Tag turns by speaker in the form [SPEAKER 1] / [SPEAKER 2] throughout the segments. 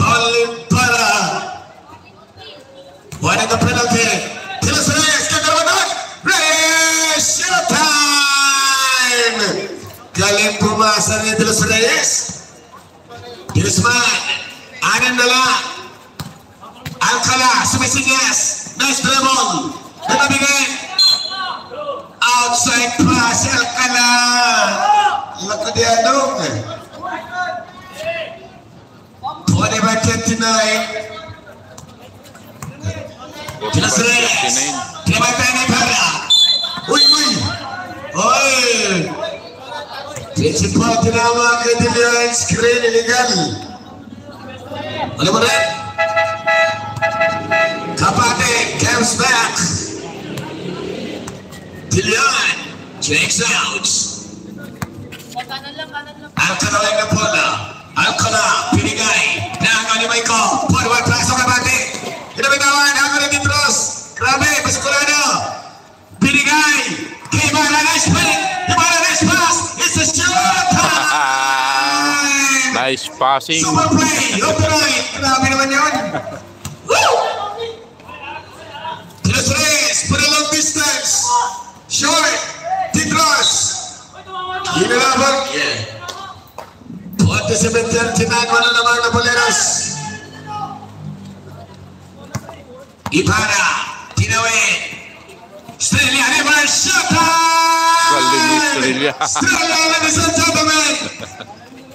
[SPEAKER 1] Pauline Para. Winning the penalty. Tilas Reyes, kagawin. Reyes, showtime! Galing pumasa ni Tilas Reyes. Tilasman, anin na lang. Alcala, sumisigas. Nice dribble. Nabigay. Outside pass, Alcala. Lako di Anong. 20-29. Tilas Reyes. Kinabata ni Para. Uy. Principal tinama kay Dilian screen illegal. Ano mo rin? Kapate comes back. Dilian checks out. Alcala lang na bola. Alcala pinigay. Nangan ni Michael. Forward pass ang Kapate. Inabitawan ang Retros. Grabe, pasikulado. Pinigay. Kay Ibarra, nice pass. Ibarra, nice pass. It's a showtime.
[SPEAKER 2] Nice passing.
[SPEAKER 1] Super play. Open-eye. Grabe naman yun. Tilas Reyes, put a long distance. Short. Titros. Ginalabag. Yeah. 27-39. Wala naman na Boleros. Ibarra. Tinawin. Estrella, never showtime!
[SPEAKER 2] Galing ni Estrella.
[SPEAKER 1] Estrella, ladies and gentlemen!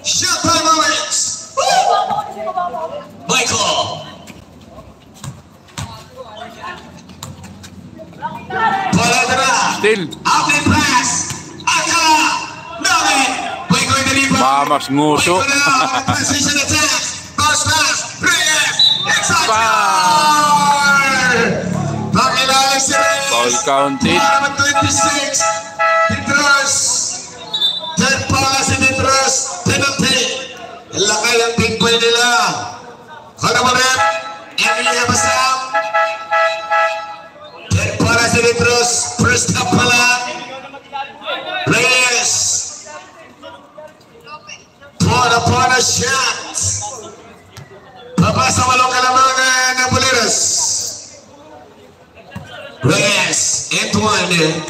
[SPEAKER 1] Showtime moments! Michael! Paladra!
[SPEAKER 2] Still.
[SPEAKER 1] Outlet pass! Alcala! Nolan! Michael deliver!
[SPEAKER 2] Mamas nguso.
[SPEAKER 1] Transition attack! Bounce pass! Reyes! Excitement! Pakilala si Reyes!
[SPEAKER 2] Foul counted.
[SPEAKER 1] 26. Titros. Third pala si Titros. Penalty. Lakay ang big play nila. Kala mo rin. Emilia Basam. Third pala si Titros. First half pala. Reyes. Pona shot. Papasa walong kalamangan ng Boleros. Reyes, Antoine.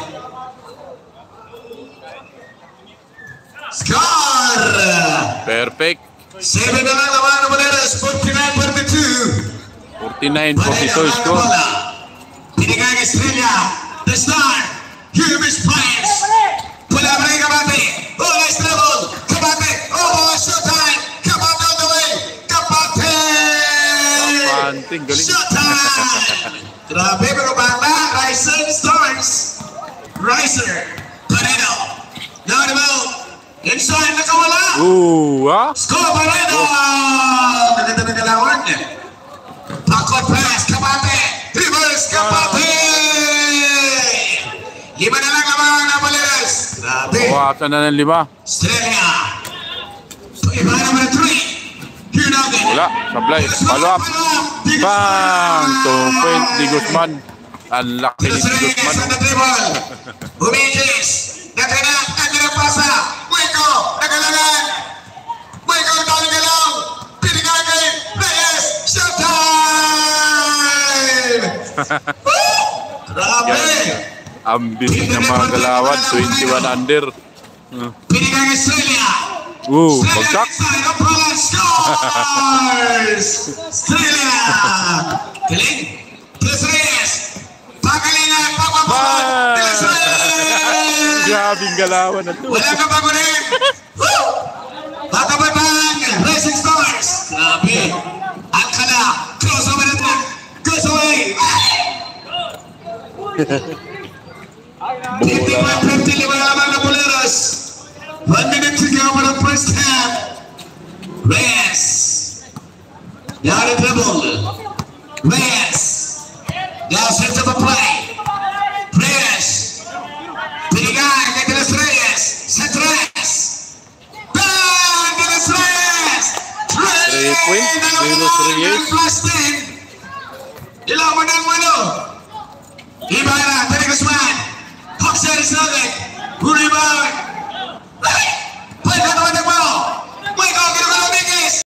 [SPEAKER 1] Score!
[SPEAKER 2] Perfect.
[SPEAKER 1] 7 na lang naman ng Boleros, 49-42.
[SPEAKER 2] 49-42 score.
[SPEAKER 1] Pinigay ng Estrella. The star. Here is Pines. Pula ba rin Kapate? Oh, nice dribble. Kapate. Oh, showtime. Kapate on the way. Kapate!
[SPEAKER 2] Kapanting, galing.
[SPEAKER 1] Showtime! Grabe, pero bata. Riser starts. Riser. Paredo. Now the ball. Inside, nakawala. Score, Paredo. Maganda na galawan. Backward pass, Kapate. Reverse, Kapate. 5 na lang naman na Boleros. Grabe.
[SPEAKER 2] Buwasan na ng 5.
[SPEAKER 1] Estrella. So, iba naman 3. Here now then.
[SPEAKER 2] Wala. Sablay. Follow up. Bang! 2 point di Guzman. Ang laki ni Guzman.
[SPEAKER 1] Humigis. Nakanak. Nakanak pasa. Muiko. Nakalangan. Muiko. Galaw. Pinigay kay Reyes. Showtime! Grabe.
[SPEAKER 2] Ang bilis ng mga galawan. 21 under.
[SPEAKER 1] Pinigay kay Estrella.
[SPEAKER 2] Bagsak.
[SPEAKER 1] Estrella. Galing. Tilas Reyes. Pagalingan. Pagpapapan. Tilas Reyes.
[SPEAKER 2] Grabing galawan na ito.
[SPEAKER 1] Wala ka pagunin. Pagkabatang. Racing Stars. Grabe. Alcala. Close over the track. Goes away.
[SPEAKER 2] Bola.
[SPEAKER 1] 55 naman na Boleros. 1 minute to go for the first half. Reyes. Now the dribble. Reyes. Now sets up a play. Reyes. Pinigay kay Tilas Reyes. Sa Tres. Bang! Tilas Reyes.
[SPEAKER 2] 3 points. Tilas Reyes.
[SPEAKER 1] Ilaw mo ng walo. Ibarra. Tani Guzman. Hoxer is nothing. Rebound. Play ka naman ng ball. Michael,